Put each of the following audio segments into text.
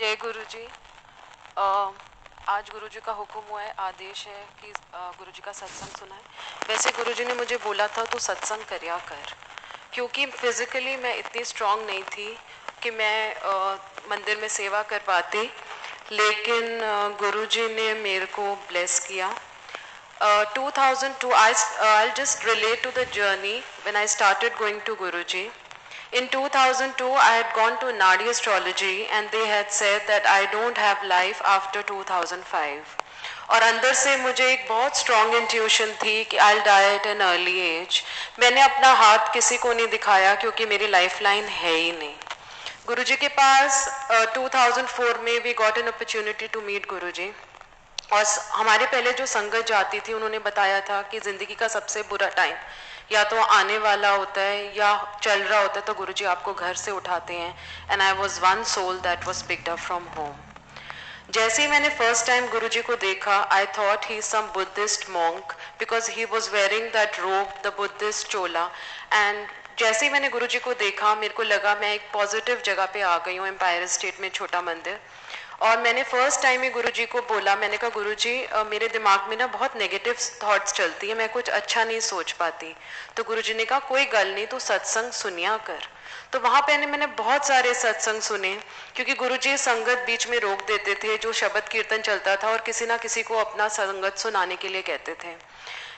जय गुरु जी। आज गुरु जी का हुक्म हुआ है, आदेश है कि गुरु जी का सत्संग सुनाए। वैसे गुरु जी ने मुझे बोला था तो सत्संग करिया कर, क्योंकि फिजिकली मैं इतनी स्ट्रांग नहीं थी कि मैं मंदिर में सेवा कर पाती, लेकिन गुरु जी ने मेरे को ब्लेस किया। 2002, I'll just relate to the journey when I started going to Guruji. In 2002, I had gone to Nadi astrology and they had said that I don't have life after 2005. और अंदर से मुझे एक बहुत स्ट्रॉन्ग इंट्यूशन थी कि I'll die at an early age. मैंने अपना हाथ किसी को नहीं दिखाया क्योंकि मेरी लाइफ लाइन है ही नहीं। गुरुजी के पास 2004 में we got an opportunity to meet गुरुजी। और हमारे पहले जो संगत जाती थी उन्होंने बताया था कि ज़िंदगी का सबसे बुरा टाइम या तो आने वाला होता है या चल रहा होता है, तो गुरुजी आपको घर से उठाते हैं। And I was one soul that was picked up from home. जैसे ही मैंने फर्स्ट टाइम गुरुजी को देखा, I thought he some Buddhist monk because he was wearing that robe, the Buddhist चोला। एंड जैसे ही मैंने गुरुजी को देखा, मेरे को लगा मैं एक पॉजिटिव जगह पे आ गई हूँ, एम्पायर स्टेट में छोटा मंदिर। और मैंने फर्स्ट टाइम ही गुरुजी को बोला, मैंने कहा गुरुजी मेरे दिमाग में ना बहुत नेगेटिव थॉट्स चलती है, मैं कुछ अच्छा नहीं सोच पाती। तो गुरुजी ने कहा कोई गल नहीं, तू सत्संग सुनिया कर। तो वहाँ पे मैंने बहुत सारे सत्संग सुने, क्योंकि गुरुजी संगत बीच में रोक देते थे, जो शब्द कीर्तन चलता था और किसी ना किसी को अपना संगत सुनाने के लिए कहते थे।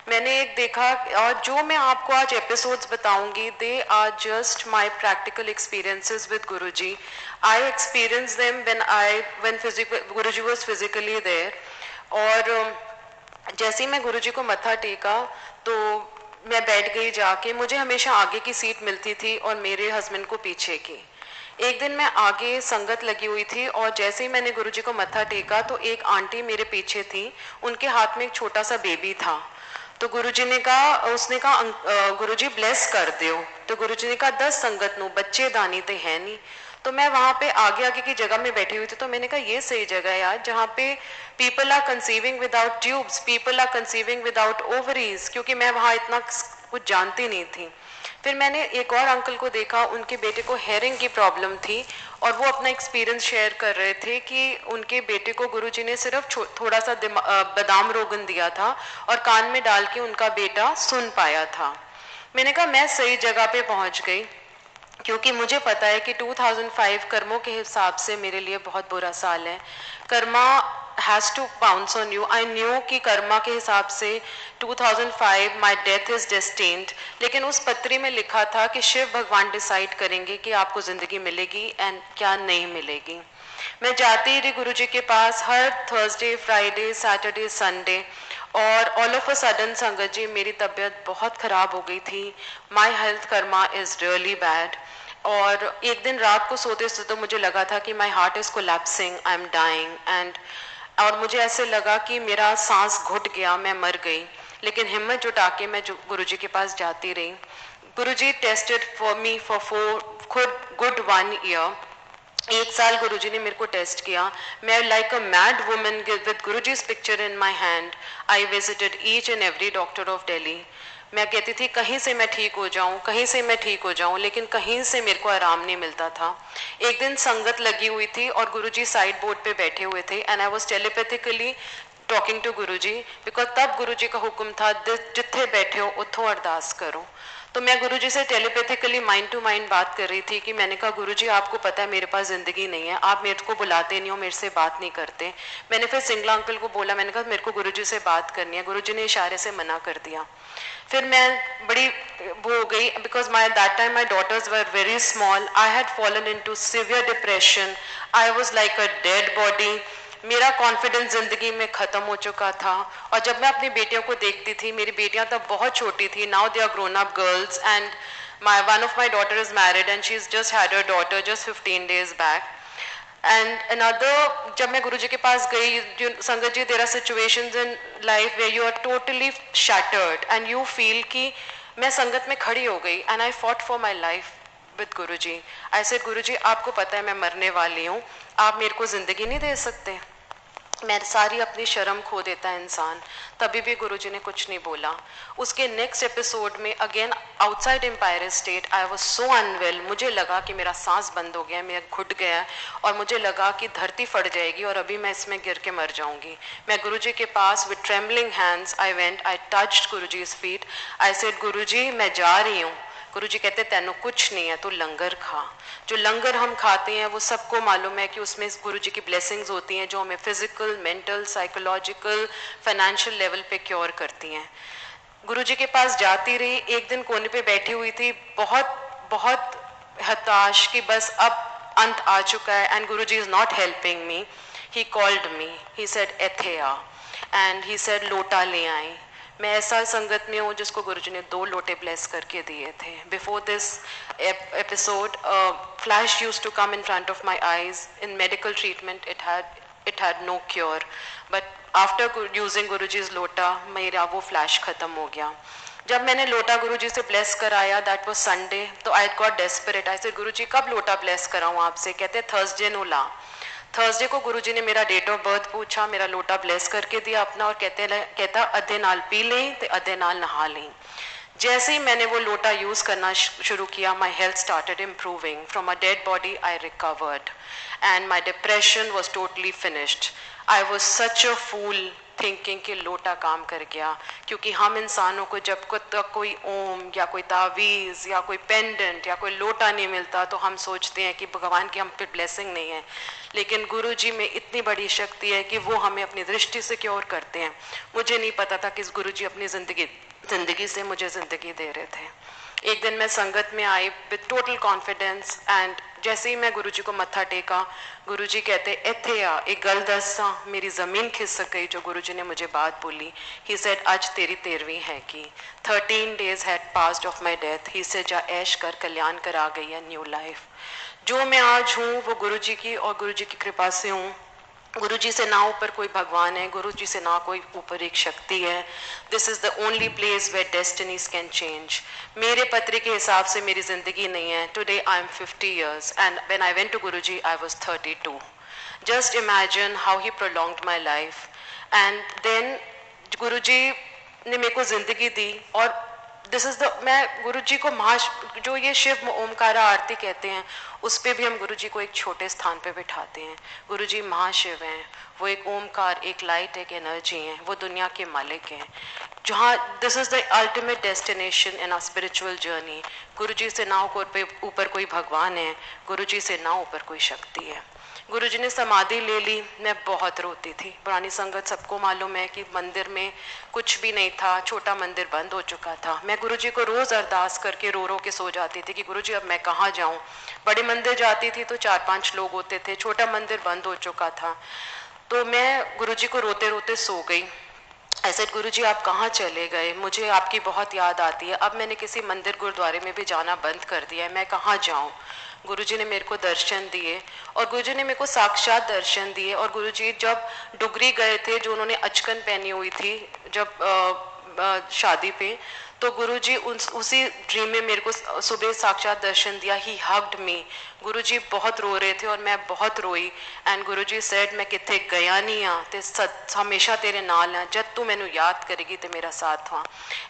मैंने एक देखा, और जो मैं आपको आज एपिसोड्स बताऊंगी, they are just my practical experiences with Guruji. I experience them when Guruji was physically there. और जैसे ही मैं गुरुजी को मत्था टेका तो मैं बैठ गई जाके। मुझे हमेशा आगे की सीट मिलती थी और मेरे हस्बैंड को पीछे की। एक दिन मैं आगे संगत लगी हुई थी और जैसे ही मैंने गुरुजी को मत्था टेका तो एक आंटी मेरे पीछे थी, उनके हाथ में एक छोटा सा बेबी था। तो गुरुजी ने कहा, उसने कहा गुरुजी ब्लेस कर दियो। तो गुरुजी ने कहा 10 संगत नो बच्चे दानी ते है नहीं। तो मैं वहां पे आगे आगे की जगह में बैठी हुई थी, तो मैंने कहा ये सही जगह है यार, जहाँ पे people are conceiving without tubes, people are conceiving without ovaries, क्योंकि मैं वहां इतना कुछ जानती नहीं थी। फिर मैंने एक और अंकल को देखा, उनके बेटे को हेयरिंग की प्रॉब्लम थी और वो अपना एक्सपीरियंस शेयर कर रहे थे कि उनके बेटे को गुरुजी ने सिर्फ थोड़ा सा बादाम रोगन दिया था और कान में डाल के उनका बेटा सुन पाया था। मैंने कहा मैं सही जगह पे पहुंच गई, क्योंकि मुझे पता है कि 2005 कर्मों के हिसाब से मेरे लिए बहुत बुरा साल है। Karma has to bounce on you. I knew कि कर्मा के हिसाब से 2005 माई डेथ इज डेस्टिन्ड, लेकिन उस पत्री में लिखा था कि शिव भगवान डिसाइड करेंगे कि आपको ज़िंदगी मिलेगी एंड क्या नहीं मिलेगी। मैं जाती रही गुरु जी के पास हर थर्सडे, फ्राइडे, सैटरडे, संडे। और ऑल ऑफ अ सडन संगत जी मेरी तबीयत बहुत ख़राब हो गई थी। My health Karma is really bad. और एक दिन रात को सोते सोते मुझे लगा था कि my heart is collapsing, I am dying and और मुझे ऐसे लगा कि मेरा सांस घुट गया, मैं मर गई। लेकिन हिम्मत जुटा के मैं गुरुजी के पास जाती रही। Guruji tested for me for good 1 year. 1 साल गुरुजी ने मेरे को टेस्ट किया। मैं like a mad woman with Guruji's picture in my hand, I visited each and every doctor of Delhi. मैं कहती थी कहीं से मैं ठीक हो जाऊं, कहीं से मैं ठीक हो जाऊं, लेकिन कहीं से मेरे को आराम नहीं मिलता था। एक दिन संगत लगी हुई थी और गुरुजी साइड बोर्ड पे बैठे हुए थे and I was telepathically talking to Guruji, because तब गुरुजी का हुक्म था जिथे बैठे हो उथों अरदास करो। तो मैं गुरुजी से टेलीपैथिकली माइंड टू माइंड बात कर रही थी कि मैंने कहा गुरुजी आपको पता है मेरे पास ज़िंदगी नहीं है, आप मेरे को बुलाते नहीं हो, मेरे से बात नहीं करते। मैंने फिर सिंगला अंकल को बोला, मैंने कहा मेरे को गुरुजी से बात करनी है। गुरुजी ने इशारे से मना कर दिया। फिर मैं बड़ी वो हो गई, because my that time my daughters were very small, I had fallen into severe depression, I was like a dead body. मेरा कॉन्फिडेंस ज़िंदगी में ख़त्म हो चुका था। और जब मैं अपनी बेटियों को देखती थी, मेरी बेटियां तब बहुत छोटी थी, now they are grown up girls and one of my daughter is married and she is just had her daughter just 15 days back. And another, जब मैं गुरुजी के पास गई, sangat ji there are situations in life where you are totally shattered and you feel कि मैं संगत में खड़ी हो गई and I fought for my life with Guruji. I said Guruji आपको पता है मैं मरने वाली हूँ, आप मेरे को ज़िंदगी नहीं दे सकते। मैं सारी अपनी शर्म खो देता है इंसान, तभी भी गुरुजी ने कुछ नहीं बोला। उसके नेक्स्ट एपिसोड में again outside Empire State I was so unwell, मुझे लगा कि मेरा सांस बंद हो गया, मेरा घुट गया और मुझे लगा कि धरती फट जाएगी और अभी मैं इसमें गिर के मर जाऊंगी। मैं गुरुजी के पास with trembling hands I went, I touched Guruji's feet, I said Guruji मैं जा रही हूँ। गुरुजी कहते तेनों कुछ नहीं है, तू लंगर खा। जो लंगर हम खाते हैं वो सबको मालूम है कि उसमें गुरुजी की ब्लेसिंग्स होती हैं जो हमें physical, mental, psychological, financial level पे क्योर करती हैं। गुरुजी के पास जाती रही, एक दिन कोने पे बैठी हुई थी, बहुत बहुत हताश कि बस अब अंत आ चुका है and Guruji is not helping me. He called me, he said एथेया एंड ही सेड लोटा ले आई। मैं ऐसा संगत में हूँ जिसको गुरुजी ने 2 लोटे ब्लेस करके दिए थे। Before this episode flash used to come in front of my eyes in medical treatment, it had no cure, but after using Guruji's लोटा मेरा वो फ्लैश खत्म हो गया। जब मैंने लोटा गुरुजी से ब्लेस कराया, दैट वाज संडे, तो I got desperate. I said Guruji कब लोटा ब्लेस कराऊं आपसे? कहते थर्सडे नो ला। थर्सडे को गुरुजी ने मेरा डेट ऑफ बर्थ पूछा, मेरा लोटा ब्लेस करके दिया अपना और कहता अद्धे नाल पी लें तो अद्धे नाल नहा लें। जैसे ही मैंने वो लोटा यूज करना शुरू किया, my health started improving. From a dead body I recovered and my depression was totally finished. I was such a fool thinking कि लोटा काम कर गया, क्योंकि हम इंसानों को जब तक कोई ओम या कोई तावीज़ या कोई पेंडेंट या कोई लोटा नहीं मिलता तो हम सोचते हैं कि भगवान की हम पे ब्लेसिंग नहीं है। लेकिन गुरुजी में इतनी बड़ी शक्ति है कि वो हमें अपनी दृष्टि से क्योर करते हैं। मुझे नहीं पता था कि गुरुजी अपनी जिंदगी से मुझे जिंदगी दे रहे थे। एक दिन मैं संगत में आई विद टोटल कॉन्फिडेंस एंड जैसे ही मैं गुरुजी को मत्था टेका, गुरुजी कहते एथे आ, एक गल दसा, मेरी ज़मीन खिसक गई जो गुरुजी ने मुझे बात बोली। ही सेड आज तेरी 13वीं है की। 13 days had passed of my death. He said जा ऐश कर, कल्याण कर, आ गई है न्यू लाइफ। जो मैं आज हूँ वो गुरुजी की और गुरुजी की कृपा से हूँ। गुरुजी से ना ऊपर कोई भगवान है, गुरुजी से ना कोई ऊपर एक शक्ति है। This is the only place where destinies can change. मेरे पत्र के हिसाब से मेरी जिंदगी नहीं है। Today I am 50 years and when I went to Guruji I was 32। Just imagine how he prolonged my life. And then Guruji ने मेरे को जिंदगी दी और दिस इज द, मैं गुरुजी को जो ये शिव ओमकारा आरती कहते हैं उस पर भी हम गुरुजी को एक छोटे स्थान पे बिठाते हैं। गुरुजी महाशिव हैं, वो एक ओमकार, एक लाइट, एक एनर्जी हैं, वो दुनिया के मालिक हैं। जहाँ this is the ultimate destination in a spiritual journey. Guruji से ना ऊपर कोई भगवान है, गुरुजी से ना ऊपर कोई शक्ति है। गुरुजी ने समाधि ले ली, मैं बहुत रोती थी। पुरानी संगत सबको मालूम है कि मंदिर में कुछ भी नहीं था, छोटा मंदिर बंद हो चुका था। मैं गुरुजी को रोज अरदास करके रो रो के सो जाती थी कि गुरुजी अब मैं कहाँ जाऊँ। बड़े मंदिर जाती थी तो 4-5 लोग होते थे, छोटा मंदिर बंद हो चुका था। तो मैं गुरुजी को रोते रोते सो गई। ऐसे गुरुजी आप कहाँ चले गए, मुझे आपकी बहुत याद आती है। अब मैंने किसी मंदिर गुरुद्वारे में भी जाना बंद कर दिया है, मैं कहाँ जाऊँ। गुरुजी ने मेरे को दर्शन दिए और गुरुजी ने मेरे को साक्षात दर्शन दिए। और गुरुजी जब डुगरी गए थे, जो उन्होंने अचकन पहनी हुई थी जब शादी पे, तो गुरुजी उसी ड्रीम में मेरे को सुबह साक्षात दर्शन दिया। ही हग्ड मी। गुरुजी बहुत रो रहे थे और मैं बहुत रोई एंड गुरुजी सेड मैं किथे गया नहीं हाँ, ते हमेशा तेरे नाल है, जब तू मैनू याद करेगी तो मेरा साथ हाँ।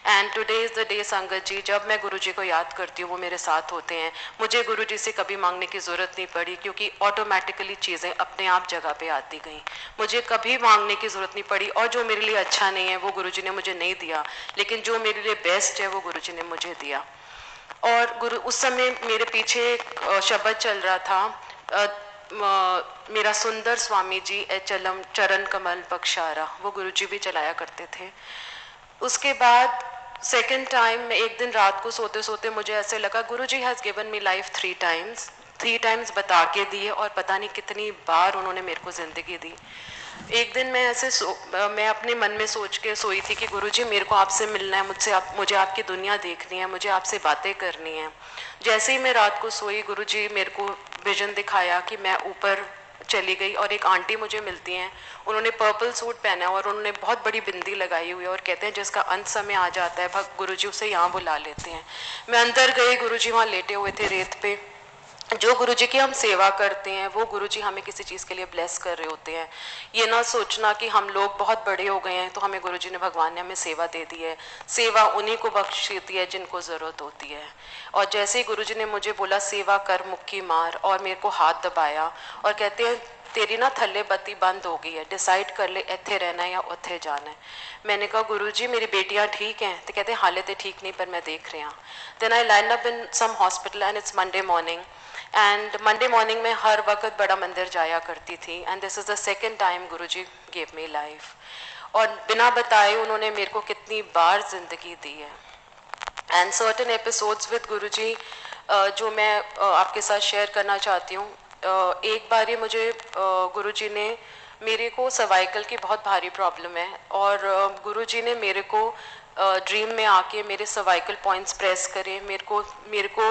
And today is the day संगत जी, जब मैं गुरुजी को याद करती हूँ वो मेरे साथ होते हैं। मुझे गुरुजी से कभी मांगने की ज़रूरत नहीं पड़ी, क्योंकि ऑटोमेटिकली चीज़ें अपने आप जगह पे आती गई। मुझे कभी मांगने की ज़रूरत नहीं पड़ी। और जो मेरे लिए अच्छा नहीं है वो गुरुजी ने मुझे नहीं दिया, लेकिन जो मेरे लिए बेस्ट है वो गुरुजी ने मुझे दिया। और गुरु उस समय मेरे पीछे एक शब्द चल रहा था, मेरा सुंदर स्वामी जी चलम चरण कमल बख्शारा, वो गुरुजी भी चलाया करते थे। उसके बाद सेकंड टाइम मैं एक दिन रात को सोते सोते मुझे ऐसे लगा Guruji has given me life 3 times, 3 times बता के दिए और पता नहीं कितनी बार उन्होंने मेरे को ज़िंदगी दी। एक दिन मैं मैं अपने मन में सोच के सोई थी कि गुरुजी मेरे को आपसे मिलना है, मुझे आपकी दुनिया देखनी है, मुझे आपसे बातें करनी है। जैसे ही मैं रात को सोई, गुरुजी मेरे को विजन दिखाया कि मैं ऊपर चली गई और एक आंटी मुझे मिलती हैं। उन्होंने पर्पल सूट पहना और उन्होंने बहुत बड़ी बिंदी लगाई हुई है और कहते हैं जिसका अंत समय आ जाता है गुरुजी उसे यहाँ बुला लेते हैं। मैं अंदर गई, गुरुजी वहाँ लेटे हुए थे रेत पे जो गुरुजी की हम सेवा करते हैं वो गुरुजी हमें किसी चीज़ के लिए ब्लेस कर रहे होते हैं। ये ना सोचना कि हम लोग बहुत बड़े हो गए हैं तो हमें गुरुजी ने भगवान ने हमें सेवा दे दी है। सेवा उन्हीं को बख्श देती है जिनको ज़रूरत होती है। और जैसे ही गुरुजी ने मुझे बोला सेवा कर मुक्की मार, और मेरे को हाथ दबाया और कहते हैं तेरी ना थल्ले बत्ती बंद हो गई है, डिसाइड कर ले इत्थे रहना है या उत्थे जाना है। मैंने कहा गुरुजी मेरी बेटियां ठीक हैं? तो कहते हैं हाले तो ठीक नहीं पर मैं देख रही हूँ। Then I land up in some hospital and it's Monday morning, and Monday morning में हर वक्त बड़ा मंदिर जाया करती थी, and this is the second time guruji gave me life. और बिना बताए उन्होंने मेरे को कितनी बार जिंदगी दी है। एंड सर्टन एपिसोड्स विद गुरुजी जो मैं आपके साथ शेयर करना चाहती हूँ। एक बार ही मुझे गुरुजी ने, मेरे को सर्वाइकल की बहुत भारी प्रॉब्लम है, और गुरुजी ने मेरे को ड्रीम में आके मेरे सर्वाइकल पॉइंट्स प्रेस करे, मेरे को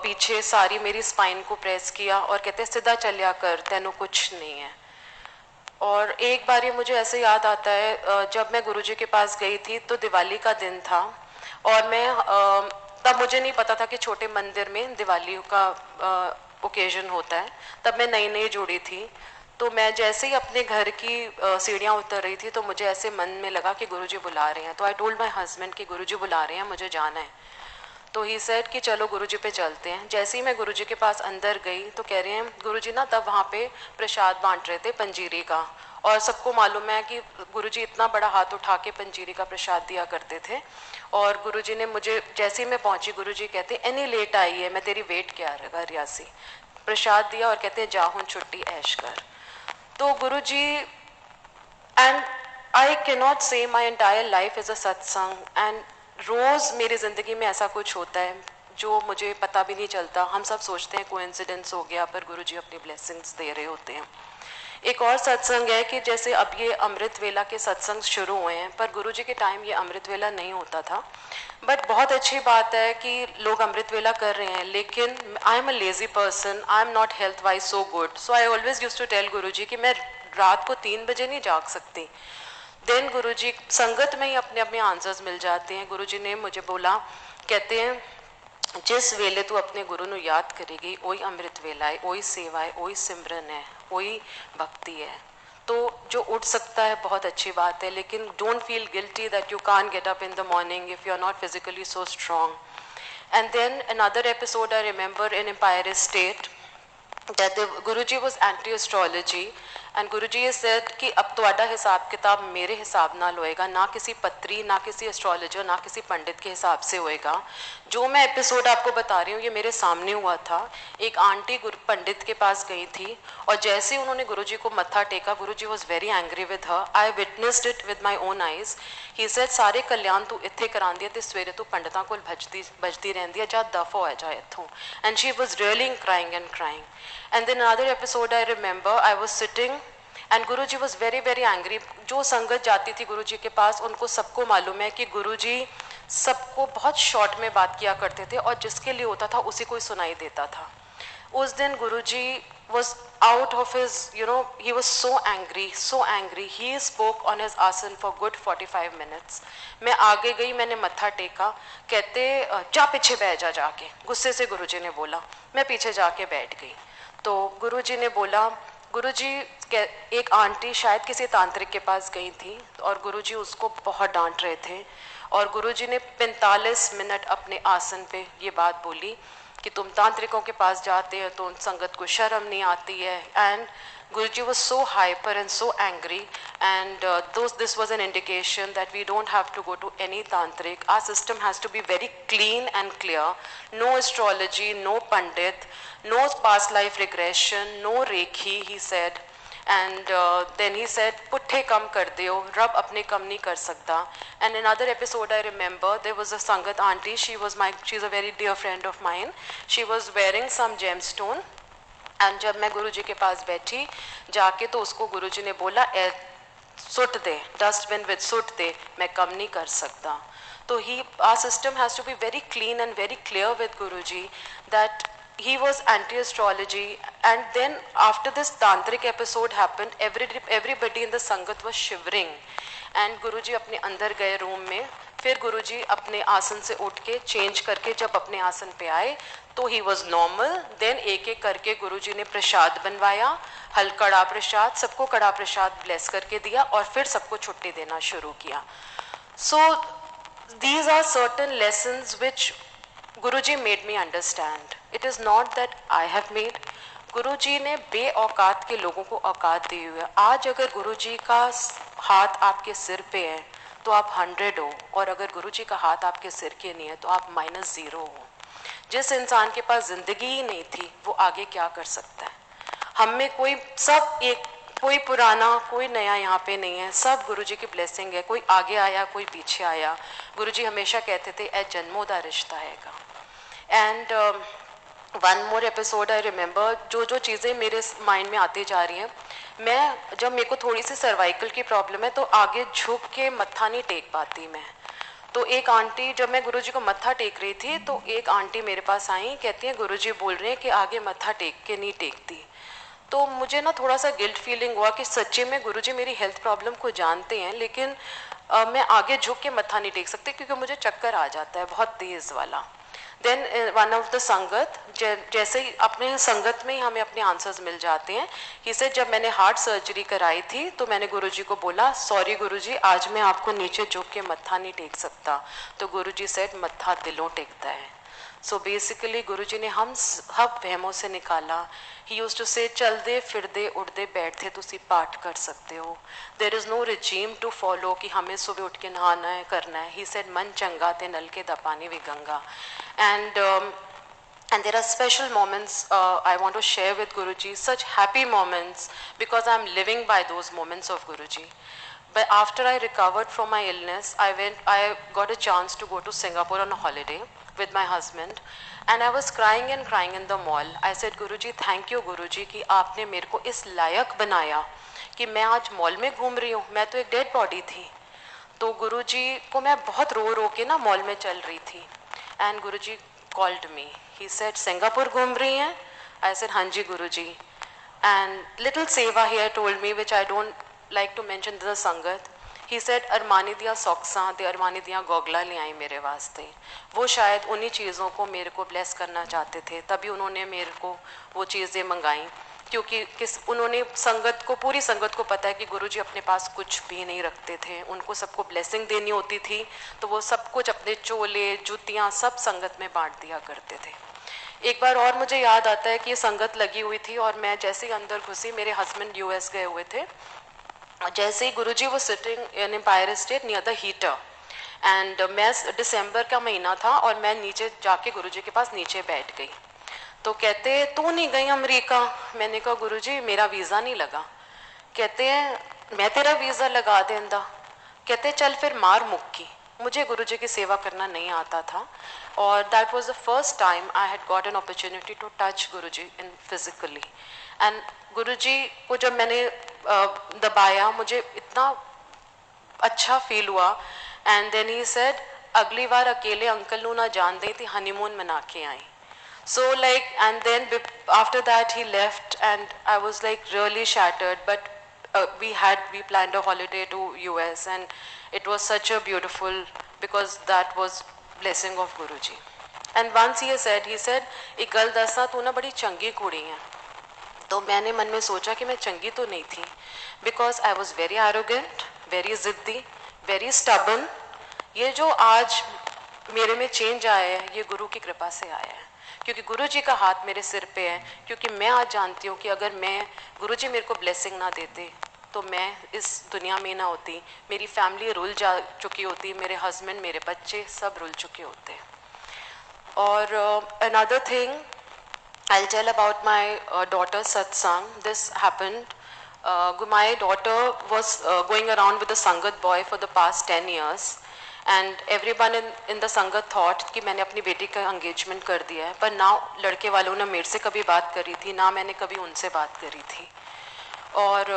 पीछे सारी मेरी स्पाइन को प्रेस किया और कहते सीधा चलिया कर तेनों कुछ नहीं है। और एक बार ये मुझे ऐसे याद आता है, जब मैं गुरुजी के पास गई थी तो दिवाली का दिन था, और मैं तब मुझे नहीं पता था कि छोटे मंदिर में दिवाली का ओकेजन होता है। तब मैं नई नई जुड़ी थी, तो मैं जैसे ही अपने घर की सीढ़ियाँ उतर रही थी तो मुझे ऐसे मन में लगा कि गुरुजी बुला रहे हैं। तो आई टोल्ड माई हस्बैंड कि गुरुजी बुला रहे हैं, मुझे जाना है। तो ही सेड कि चलो गुरुजी पे चलते हैं। जैसे ही मैं गुरुजी के पास अंदर गई तो कह रहे हैं गुरुजी ना तब वहाँ पे प्रसाद बांट रहे थे पंजीरी का, और सबको मालूम है कि गुरुजी इतना बड़ा हाथ उठा के पंजीरी का प्रसाद दिया करते थे। और गुरुजी ने मुझे, जैसे ही मैं पहुंची गुरुजी कहते एनी लेट आई है, मैं तेरी वेट क्या रहेगा रियासी। प्रसाद दिया और कहते हैं जा हूँ छुट्टी ऐश कर। तो गुरुजी, एंड आई कैन नॉट से my entire life is a सत्संग, एंड रोज़ मेरी ज़िंदगी में ऐसा कुछ होता है जो मुझे पता भी नहीं चलता। हम सब सोचते हैं कोइंसिडेंस हो गया, पर गुरुजी अपनी ब्लेसिंग्स दे रहे होते हैं। एक और सत्संग है कि जैसे अब ये अमृत वेला के सत्संग शुरू हुए हैं, पर गुरुजी के टाइम ये अमृत वेला नहीं होता था। बट बहुत अच्छी बात है कि लोग अमृत वेला कर रहे हैं, लेकिन I am a lazy person, I am not health wise so good, so I always use to tell Guruji कि मैं रात को 3 बजे नहीं जाग सकती। देन गुरुजी संगत में ही अपने अपने आंसर्स मिल जाते हैं। गुरुजी ने मुझे बोला, कहते हैं जिस वेले तू अपने गुरु ਨੂੰ याद करेगी वही अमृत वेला है, वही सेवा है, वही सिमरन है, वही भक्ति है। तो जो उठ सकता है बहुत अच्छी बात है, लेकिन don't feel guilty that you can't get up in the morning if you are not physically so strong. And then another episode I remember in Empire State, that the Guruji was anti-astrology, and Guruji has said कि अब ਤੁਹਾਡਾ हिसाब किताब मेरे हिसाब नाल होएगा, ना किसी पत्री, ना किसी एस्ट्रोलॉजर, ना किसी पंडित के हिसाब से होएगा। जो मैं एपिसोड आपको बता रही हूँ ये मेरे सामने हुआ था। एक आंटी पंडित के पास गई थी, और जैसे ही उन्होंने गुरुजी को मत्था टेका, Guruji was very angry with her. I witnessed it with my own eyes. He said सारे कल्याण तू इत्थे करांदी है ते सवेरे तू पंडितां कोल भजदी रहंदी है, जा दफा हो जा इत्थों। And she was really crying and crying. And then another episode I remember, I was sitting and Guruji was very very angry. जो संगत जाती थी गुरुजी के पास उनको सबको मालूम है कि गुरुजी सबको बहुत शॉर्ट में बात किया करते थे, और जिसके लिए होता था उसी को ही सुनाई देता था। उस दिन गुरुजी was out of his, he was so angry, he spoke on his asan for good 45 minutes. मैं आगे गई, मैंने मत्था टेका, कहते जा पीछे बैठ जा जाके, गुस्से से गुरुजी ने बोला। मैं पीछे जाके बैठ गई। तो गुरुजी ने बोला, गुरुजी एक आंटी शायद किसी तांत्रिक के पास गई थी और गुरुजी उसको बहुत डांट रहे थे, और गुरुजी ने 45 मिनट अपने आसन पे ये बात बोली कि तुम तांत्रिकों के पास जाते हो तो उन संगत को शर्म नहीं आती है। And Guruji was so hyper and so angry, and this was an indication that we don't have to go to any tantric. Our system has to be very clean and clear. No astrology, no pandit, no past life regression, no reiki, he said. And then he said पुट्ठे कम कर दियो, रब अपने कम नहीं कर सकता। And another episode I remember, there was a sangat auntie, she's a very dear friend of mine. She was wearing some gemstone, and जब मैं गुरुजी के पास बैठी जाके तो उसको गुरुजी ने बोला सुट दे, डस्टबिन विद सुट दे, मैं कम नहीं कर सकता। तो our system has to be very clean and very clear with Guruji that he was anti-astrology. And then after this tantric episode happened, everybody in the sangat was shivering, and गुरुजी अपने अंदर गए रूम में, फिर गुरुजी अपने आसन से उठ के चेंज करके जब अपने आसन पे आए तो ही वॉज नॉर्मल। देन एक एक करके गुरुजी ने प्रसाद बनवाया, कड़ा प्रसाद, सबको कड़ा प्रसाद ब्लेस करके दिया और फिर सबको छुट्टी देना शुरू किया। सो these are certain lessons which Guruji made me understand. It is not that I have made. गुरुजी ने बेऔकात के लोगों को औकात दी हुई है। आज अगर गुरुजी का हाथ आपके सिर पे है तो आप 100 हो, और अगर गुरुजी का हाथ आपके सिर के नहीं है तो आप -0 हो। जिस इंसान के पास जिंदगी ही नहीं थी वो आगे क्या कर सकता है। हम में कोई सब एक, कोई पुराना कोई नया यहाँ पे नहीं है, सब गुरुजी की ब्लेसिंग है। कोई आगे आया कोई पीछे आया, गुरुजी हमेशा कहते थे ए जन्मों दा रिश्ता हैगा। And one more episode I remember, जो चीज़ें मेरे माइंड में आती जा रही हैं, मैं जब मेरे को थोड़ी सी सर्वाइकल की प्रॉब्लम है तो आगे झुक के मत्था नहीं टेक पाती मैं। तो एक आंटी, जब मैं गुरुजी को मत्था टेक रही थी तो एक आंटी मेरे पास आई, कहती हैं गुरुजी बोल रहे हैं कि आगे मत्था टेक के नहीं टेकती। तो मुझे ना थोड़ा सा गिल्ट फीलिंग हुआ कि सच्चे में गुरुजी मेरी हेल्थ प्रॉब्लम को जानते हैं, लेकिन मैं आगे झुक के मत्था नहीं टेक सकती क्योंकि मुझे चक्कर आ जाता है बहुत तेज़ वाला। देन वन ऑफ द संगत, जैसे ही अपने संगत में ही हमें अपने आंसर्स मिल जाते हैं। ही से जब मैंने हार्ट सर्जरी कराई थी तो मैंने गुरुजी को बोला सॉरी गुरुजी, आज मैं आपको नीचे झुक के मत्था नहीं टेक सकता। तो गुरुजी सेड मत्था दिलों टेकता है। सो बेसिकली गुरुजी ने हम सब वहमों से निकाला। ही यूज्ड टू से चलदे फिरदे उड़दे बैठते तुसी पाठ कर सकते हो। There is no regime to follow कि हमें सुबह उठ के नहाना है करना है। ही सेड मन चंगा ते नल के दपानी भी Ganga. And there are special moments I want to share with Guruji, such happy moments because I'm living by those moments of Guruji. But after I recovered from my illness, I got a chance to go to Singapore on a holiday with my husband, and I was crying and crying in the mall. I said Guruji, thank you Guruji कि आपने मेरे को इस लायक बनाया कि मैं आज mall में घूम रही हूँ। मैं तो एक डेड बॉडी थी। तो गुरुजी को मैं बहुत रो रो के ना मॉल में चल रही थी। And Guruji called me. He said, Singapore घूम रही हैं? I said, हाँ जी गुरुजी. And little seva here told me, which I don't like to mention the संगत. He said, अरमानी दिया सॉक्सा ते अरमानी दिया गोगला ले आई मेरे वास्ते। वो शायद उन्हीं चीज़ों को मेरे को ब्लेस करना चाहते थे, तभी उन्होंने मेरे को वो चीज़ें मंगाई। क्योंकि उन्होंने संगत को, पूरी संगत को पता है कि गुरुजी अपने पास कुछ भी नहीं रखते थे, उनको सबको ब्लेसिंग देनी होती थी, तो वो सब कुछ अपने चोले जूतियाँ सब संगत में बांट दिया करते थे। एक बार और मुझे याद आता है कि ये संगत लगी हुई थी और मैं जैसे ही अंदर घुसी, मेरे हस्बैंड यूएस गए हुए थे, जैसे ही गुरुजी वो sitting in Empire State near the heater, and मैं दिसंबर का महीना था और मैं नीचे जाके गुरुजी के पास नीचे बैठ गई। तो कहते तू नहीं गई अमेरिका? मैंने कहा गुरुजी मेरा वीज़ा नहीं लगा। कहते हैं मैं तेरा वीज़ा लगा देंदा। कहते चल फिर मार मुक्की। मुझे गुरुजी की सेवा करना नहीं आता था, और that was the first time I had got an opportunity to touch Guruji in physically. And Guruji को जब मैंने दबाया मुझे इतना अच्छा फील हुआ। एंड देन ही सेड अगली बार अकेले अंकल नू ना जान देती, हनीमून मना के आई। So like, and then after that he left and I was like really shattered, but we planned a holiday to US and it was such a beautiful, because that was blessing of Guruji. And once he said एक गल दसा तू ना बड़ी चंगी कुड़ी है। तो मैंने मन में सोचा कि मैं चंगी तो नहीं थी, because I was very arrogant, very जिद्दी, very stubborn। ये जो आज मेरे में चेंज आया है ये गुरु की कृपा से आया है, क्योंकि गुरुजी का हाथ मेरे सिर पे है। क्योंकि मैं आज जानती हूँ कि अगर गुरुजी मेरे को ब्लेसिंग ना देते तो मैं इस दुनिया में ना होती, मेरी फैमिली रुल जा चुकी होती, मेरे हस्बैंड मेरे बच्चे सब रुल चुके होते। और another thing I will tell about my daughter satsang. This happened, my daughter was going around with the sangat boy for the past 10 years and everyone in the sangat thought कि मैंने अपनी बेटी का एंगेजमेंट कर दिया है, पर ना लड़के वालों ने मेरे से कभी बात करी थी, ना मैंने कभी उनसे बात करी थी। और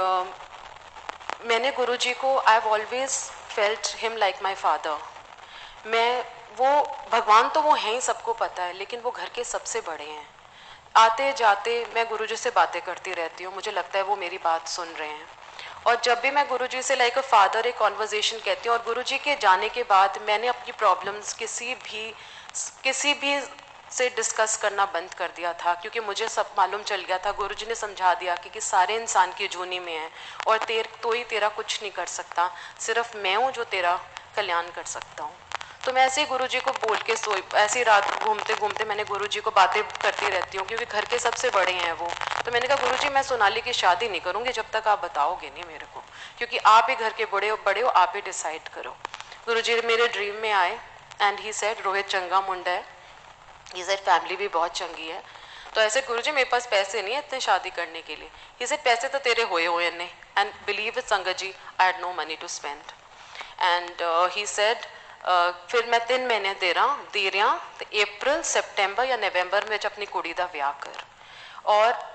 मैंने गुरुजी को, I have always felt him like my father. वो भगवान तो वो हैं ही, सबको पता है, लेकिन वो घर के सबसे बड़े हैं। आते जाते मैं गुरुजी से बातें करती रहती हूँ, मुझे लगता है वो मेरी बात सुन रहे हैं। और जब भी मैं गुरुजी से लाइक अ फादर एक कॉन्वर्जेशन कहती हूँ, और गुरुजी के जाने के बाद मैंने अपनी प्रॉब्लम्स किसी भी से डिस्कस करना बंद कर दिया था, क्योंकि मुझे सब मालूम चल गया था, गुरुजी ने समझा दिया कि सारे इंसान की जूनी में है और तो ही तेरा कुछ नहीं कर सकता, सिर्फ मैं हूँ जो तेरा कल्याण कर सकता हूँ। तो मैं ऐसे ही गुरुजी को बोल के सोई, ऐसी रात घूमते घूमते मैंने गुरुजी को बातें करती रहती हूँ, क्योंकि घर के सबसे बड़े हैं वो। तो मैंने कहा गुरुजी मैं सोनाली की शादी नहीं करूँगी जब तक आप बताओगे नहीं मेरे को, क्योंकि आप ही घर के बड़े हो, आप ही डिसाइड करो। गुरुजी मेरे ड्रीम में आए एंड ही सेड रोहित चंगा मुंडा है, ही सेड फैमिली भी बहुत चंगी है। तो ऐसे गुरुजी मेरे पास पैसे नहीं है इतने शादी करने के लिए। ही सेड पैसे तो तेरे हुए ने, and believe it sangat ji, I had no money to spend. And he said फिर मैं 3 महीने दे रहा तो अप्रैल सितंबर या नवंबर में अपनी कुड़ी का ब्याह कर। और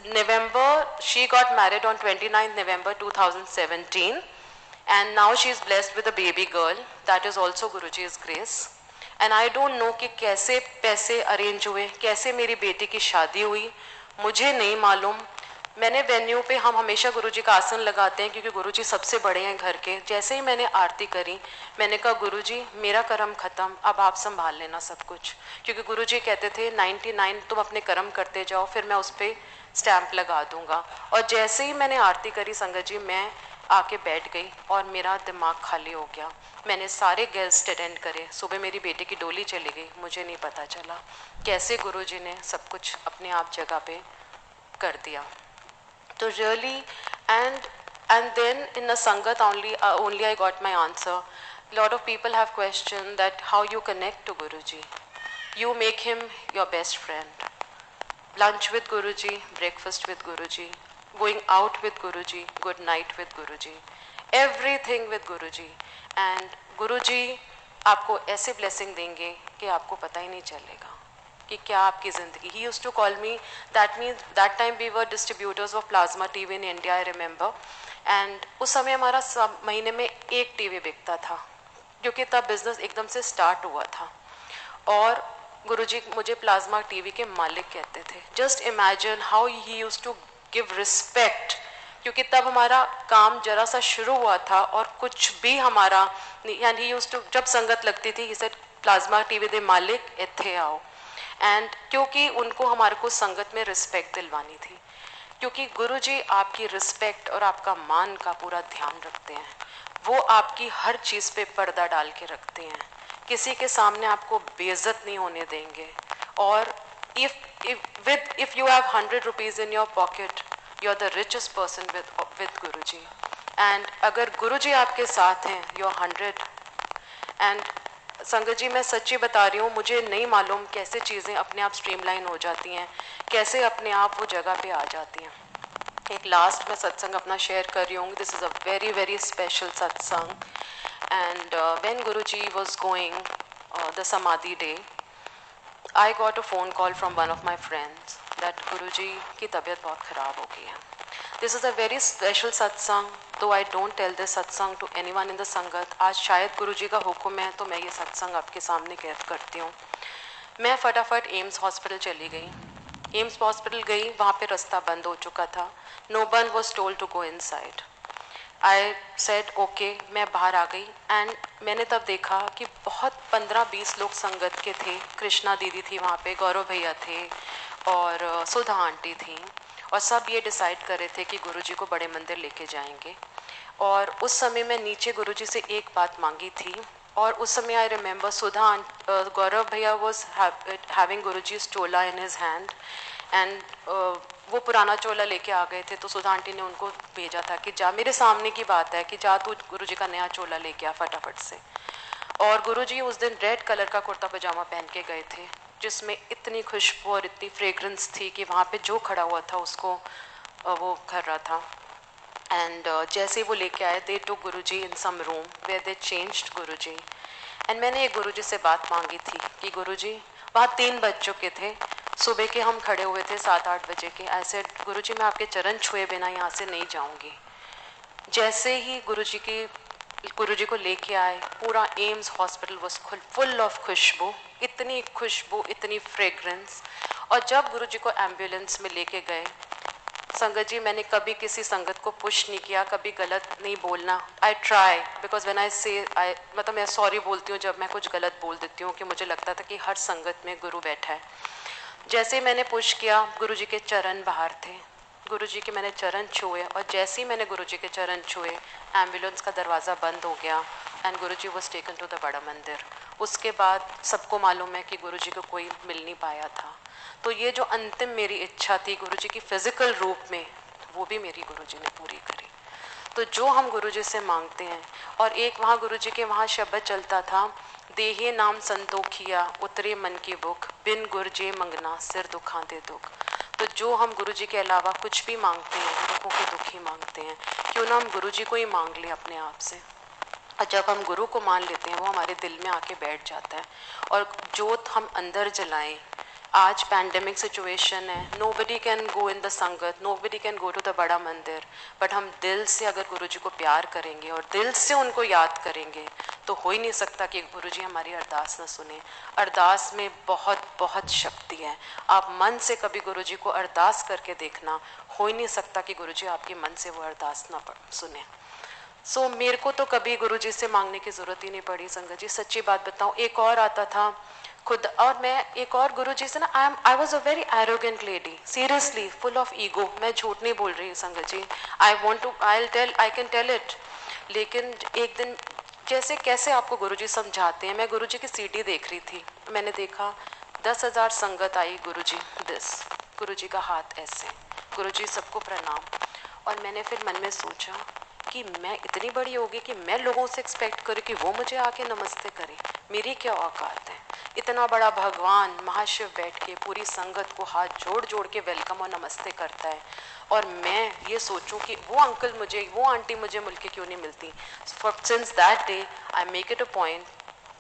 November she got married on 29th November 2017, and now she is blessed with a baby girl. That is also Guruji's grace. And I don't know कि कैसे पैसे अरेंज हुए, कैसे मेरी बेटी की शादी हुई, मुझे नहीं मालूम। मैंने वेन्यू पे हम हमेशा गुरुजी का आसन लगाते हैं, क्योंकि गुरुजी सबसे बड़े हैं घर के। जैसे ही मैंने आरती करी, मैंने कहा गुरुजी मेरा कर्म खत्म, अब आप संभाल लेना सब कुछ, क्योंकि गुरुजी कहते थे 99 तुम अपने कर्म करते जाओ, फिर मैं उस पर स्टैंप लगा दूंगा। और जैसे ही मैंने आरती करी संगत जी, मैं आके बैठ गई और मेरा दिमाग खाली हो गया। मैंने सारे गेस्ट अटेंड करे, सुबह मेरी बेटी की डोली चली गई, मुझे नहीं पता चला कैसे गुरुजी ने सब कुछ अपने आप जगह पे कर दिया। तो really, and then in the sangat only I got my answer. Lot of people have questioned that how you connect to Guruji. You make him your best friend. Lunch with Guruji, breakfast with Guruji, going out with Guruji, good night with Guruji, everything with Guruji. And Guruji आपको ऐसे blessing देंगे कि आपको पता ही नहीं चलेगा कि क्या आपकी ज़िंदगी। He used to call me, that time we were distributors of plasma TV in India, I remember. And उस समय हमारा महीने में एक टीवी बिकता था, क्योंकि तब बिजनेस एकदम से स्टार्ट हुआ था। और गुरुजी मुझे प्लाज्मा टीवी के मालिक कहते थे। Just imagine how he used to give respect, क्योंकि तब हमारा काम जरा सा शुरू हुआ था और कुछ भी हमारा, एंड ही यूज्ड टू, जब संगत लगती थी, ही सेड प्लाज्मा टीवी दे मालिक इत्थे आओ। एंड क्योंकि उनको हमारे को संगत में रिस्पेक्ट दिलवानी थी, क्योंकि गुरुजी आपकी रिस्पेक्ट और आपका मान का पूरा ध्यान रखते हैं। वो आपकी हर चीज़ पे पर्दा डाल के रखते हैं, किसी के सामने आपको बेइज्जत नहीं होने देंगे। और if you have 100 rupees in your pocket, you are the richest person with Guruji. And अगर गुरुजी आपके साथ हैं, you are 100। एंड संगत जी मैं सच्ची बता रही हूँ, मुझे नहीं मालूम कैसे चीज़ें अपने आप स्ट्रीमलाइन हो जाती हैं, कैसे अपने आप वो जगह पे आ जाती हैं। एक लास्ट मैं सत्संग अपना शेयर कर रही हूँ। This is a very very special satsang. And when Guruji was going the samadhi day, I got a phone call from one of my friends that Guruji की तबीयत बहुत ख़राब हो गई है। This is a very special satsang, though I don't tell this satsang to anyone in the संगत। आज शायद गुरुजी का हुक्म है तो मैं ये सत्संग आपके सामने करती हूँ। मैं फटाफट एम्स हॉस्पिटल चली गई। एम्स हॉस्पिटल गई, वहाँ पे रास्ता बंद हो चुका था। No one was told to go inside. I said okay, मैं बाहर आ गई। एंड मैंने तब देखा कि बहुत 15-20 लोग संगत के थे। कृष्णा दीदी थी वहाँ पे, गौरव भैया थे और सुधा आंटी थी, और सब ये डिसाइड कर रहे थे कि गुरुजी को बड़े मंदिर लेके जाएंगे। और उस समय मैं नीचे गुरुजी से एक बात मांगी थी, और उस समय आई रिमेंबर सुधा गौरव भैया was having Guruji's Chola in his hand. And वो पुराना चोला लेके आ गए थे, तो सुधा आंटी ने उनको भेजा था कि जा, मेरे सामने की बात है कि जा तू गुरुजी का नया चोला लेके आ फटाफट से। और गुरुजी उस दिन रेड कलर का कुर्ता पजामा पहन के गए थे, जिसमें इतनी खुशबू और इतनी फ्रेग्रेंस थी कि वहाँ पे जो खड़ा हुआ था उसको वो कर रहा था। एंड जैसे वो लेके आए, they to Guruji in some room where they changed Guruji. And मैंने एक गुरुजी से बात मांगी थी कि गुरुजी, वहाँ 3 बज चुके थे, सुबह के हम खड़े हुए थे 7-8 बजे के। ऐसे गुरुजी मैं आपके चरण छुए बिना यहाँ से नहीं जाऊँगी। जैसे ही गुरुजी को लेके आए, पूरा AIIMS hospital was full of खुशबू, इतनी फ्रेग्रेंस। और जब गुरुजी को एम्बुलेंस में लेके गए, संगत जी, मैंने कभी किसी संगत को पुश नहीं किया, कभी गलत नहीं बोलना। I try, because when I से आई मतलब मैं सॉरी बोलती हूँ जब मैं कुछ गलत बोल देती हूँ, कि मुझे लगता था कि हर संगत में गुरु बैठा है। जैसे ही मैंने पुश किया, गुरु जी के चरण बाहर थे, गुरु जी के मैंने चरण छुए, और जैसे ही मैंने गुरु जी के चरण छुए, एम्बुलेंस का दरवाज़ा बंद हो गया and Guru ji was taken to the Bada मंदिर। उसके बाद सबको मालूम है कि गुरु जी को कोई मिल नहीं पाया था। तो ये जो अंतिम मेरी इच्छा थी गुरु जी की फिजिकल रूप में, वो भी मेरी गुरु जी ने पूरी करी। तो जो हम गुरु जी से मांगते हैं, और एक वहाँ गुरु जी के वहाँ शब्द चलता था, देहे नाम संतोखिया उतरे मन की बुख, बिन गुर जे मंगना सिर दुखा दे दुख। तो जो हम गुरु जी के अलावा कुछ भी मांगते हैं, दुखों के दुख ही मांगते हैं। क्यों ना हम गुरु जी को ही मांग लें अपने आप से। और जब हम गुरु को मान लेते हैं, वो हमारे दिल में आके बैठ जाता है। और जोत हम अंदर जलाएं। आज पैंडेमिक सिचुएशन है, nobody can go in the sangat, nobody can go to the Bada Mandir, but हम दिल से अगर गुरु जी को प्यार करेंगे और दिल से उनको याद करेंगे, तो हो ही नहीं सकता कि गुरु जी हमारी अरदास न सुने। अरदास में बहुत बहुत शक्ति है। आप मन से कभी गुरु जी को अरदास करके देखना, हो ही नहीं सकता कि गुरु जी आपके मन से वो अरदास न सुने। सो मेरे को तो कभी गुरुजी से मांगने की ज़रूरत ही नहीं पड़ी संगत जी। सच्ची बात बताऊं, एक और आता था खुद, और मैं एक और गुरुजी से ना, I was a very arrogant lady, seriously full of ego. मैं झूठ नहीं बोल रही sangat ji, I want to, I can tell it. लेकिन एक दिन जैसे कैसे आपको गुरुजी समझाते हैं, मैं गुरुजी की सीडी देख रही थी, मैंने देखा 10,000 संगत आई, गुरुजी दिस, गुरुजी का हाथ ऐसे, गुरुजी सबको प्रणाम। और मैंने फिर मन में सोचा कि मैं इतनी बड़ी होगी कि मैं लोगों से एक्सपेक्ट करूँ कि वो मुझे आके नमस्ते करें, मेरी क्या औकात है। इतना बड़ा भगवान महाशिव बैठ के पूरी संगत को हाथ जोड़ जोड़ के वेलकम और नमस्ते करता है, और मैं ये सोचूं कि वो अंकल मुझे, वो आंटी मुझे मिल के क्यों नहीं मिलती। Since that day I make it a point,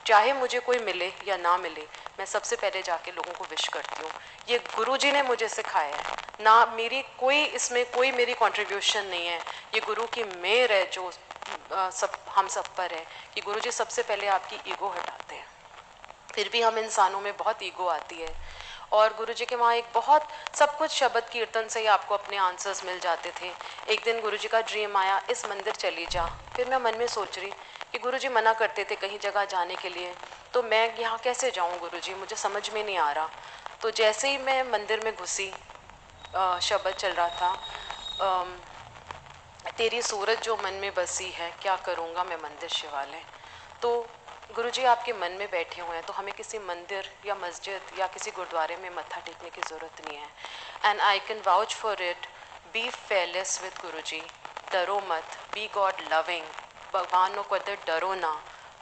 चाहे मुझे कोई मिले या ना मिले, मैं सबसे पहले जाके लोगों को विश करती हूँ। ये गुरुजी ने मुझे सिखाया है, ना मेरी कोई इसमें कोई मेरी कंट्रीब्यूशन नहीं है। ये गुरु की मेहर है जो सब हम सब पर है, कि गुरुजी सबसे पहले आपकी ईगो हटाते हैं। फिर भी हम इंसानों में बहुत ईगो आती है, और गुरुजी के वहाँ एक बहुत सब कुछ शब्द कीर्तन से ही आपको अपने आंसर्स मिल जाते थे। एक दिन गुरुजी का ड्रीम आया, इस मंदिर चली जा। फिर मैं मन में सोच रही कि गुरुजी मना करते थे कहीं जगह जाने के लिए, तो मैं यहाँ कैसे जाऊँ गुरुजी, मुझे समझ में नहीं आ रहा। तो जैसे ही मैं मंदिर में घुसी, शब्द चल रहा था, तेरी सूरत जो मन में बसी है, क्या करूँगा मैं मंदिर शिवालय। तो गुरुजी आपके मन में बैठे हुए हैं, तो हमें किसी मंदिर या मस्जिद या किसी गुरुद्वारे में मत्था टेकने की ज़रूरत नहीं है। And I can vouch for it, be fearless with Guruji, डरो मत, बी गॉड लविंग, भगवान को कदर डरो ना,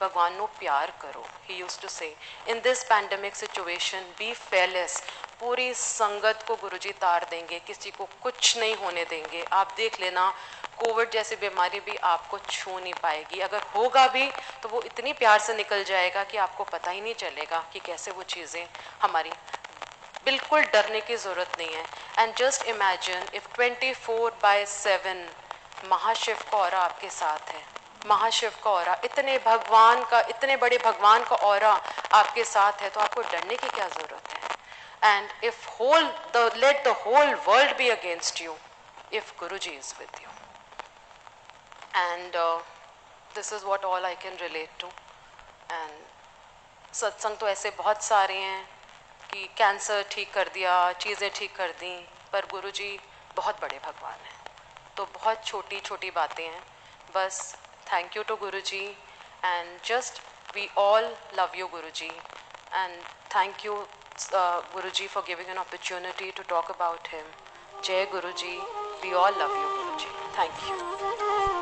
भगवान को प्यार करो। ही used to say in this pandemic situation be fearless. पूरी संगत को गुरुजी तार देंगे, किसी को कुछ नहीं होने देंगे। आप देख लेना, कोविड जैसी बीमारी भी आपको छू नहीं पाएगी, अगर होगा भी तो वो इतनी प्यार से निकल जाएगा कि आपको पता ही नहीं चलेगा कि कैसे वो चीज़ें हमारी, बिल्कुल डरने की ज़रूरत नहीं है। एंड जस्ट इमेजिन इफ 24/7 महाशिव का ऑरा आपके साथ है, महाशिव का ऑरा, इतने भगवान का, इतने बड़े भगवान का ऑरा आपके साथ है, तो आपको डरने की क्या ज़रूरत है। And if let the whole world be against you, if Guruji is with you. And this is what all I can relate to. And सत्संग तो ऐसे बहुत सारे हैं कि कैंसर ठीक कर दिया, चीज़ें ठीक कर दी, पर गुरुजी बहुत बड़े भगवान हैं। तो बहुत छोटी छोटी बातें हैं, बस thank you to Guruji, and just we all love you Guruji, and thank you Guruji for giving an opportunity to talk about him. जय Guruji, we all love you Guruji, thank you.